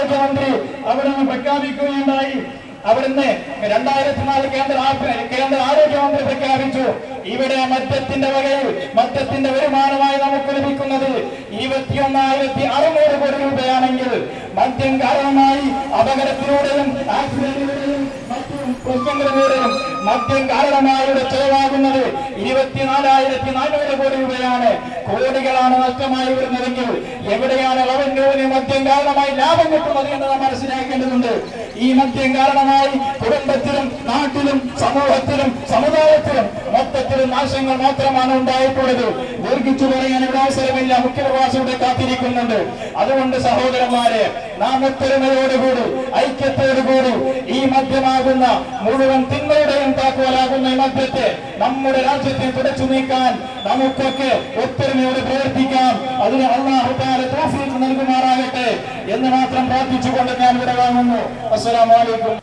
ആരോഗ്യമന്ത്രി അവിടുന്ന് പ്രഖ്യാപിക്കുകയുണ്ടായി. അവിടുന്ന് 2004 കേന്ദ്ര ആരോഗ്യമന്ത്രി പ്രഖ്യാപിച്ചു, ഇവിടെ മദ്യത്തിന്റെ വകയിൽ മദ്യത്തിന്റെ വരുമാനമായി നമുക്ക് ലഭിക്കുന്നത് 21,600 കോടി രൂപയാണെങ്കിൽ മദ്യം കാരണമായി അപകടത്തിലൂടെയും ആക്സിഡന്റിലൂടെയും മറ്റു പ്രശ്നങ്ങളിലൂടെയും മദ്യം കാരണമായി ചെലവാകുന്നത് 24,400 കോടി രൂപയാണ്. കോടികളാണ് നഷ്ടമായി വരുന്നതെങ്കിൽ എവിടെയാണ് റവന്യൂവിന് മദ്യം കാരണമായി ലാഭം കിട്ടുന്നത് എന്ന് നാം മനസ്സിലാക്കേണ്ടതുണ്ട്. ഈ മദ്യം കാരണമായി കുടുംബത്തിലും നാട്ടിലും സമൂഹത്തിലും സമുദായത്തിലും മൊത്തത്തിലും നാശങ്ങൾ മാത്രമാണ് ഉണ്ടായിട്ടുള്ളത്. ദീർഘിച്ചു പറയാൻ ഇവിടെ അവസരമില്ല, മുഖ്യപ്രഭാഷകരുടെ കാത്തിരിക്കുന്നുണ്ട്. അതുകൊണ്ട് സഹോദരന്മാരെ, നാം ഒത്തൊരുമയോടുകൂടി ഐക്യത്തോടുകൂടി ഈ മദ്യമാകുന്ന മുഴുവൻ തിന്മയുടെയും താക്കോലാകുന്ന ഈ മദ്യത്തെ നമ്മുടെ രാജ്യത്തെ തുടച്ചു നീക്കാൻ നമുക്കൊക്കെ ഒത്തൊരുമയോട് പ്രവർത്തിക്കാം. അതിന് അല്ലാഹു തആല തൗഫീഖ് നൽകുമാറാകട്ടെ എന്ന് മാത്രം പ്രാർത്ഥിച്ചുകൊണ്ട് ഞാൻ ഇവിടെ വാങ്ങുന്നു. അസ്സലാമു അലൈക്കും.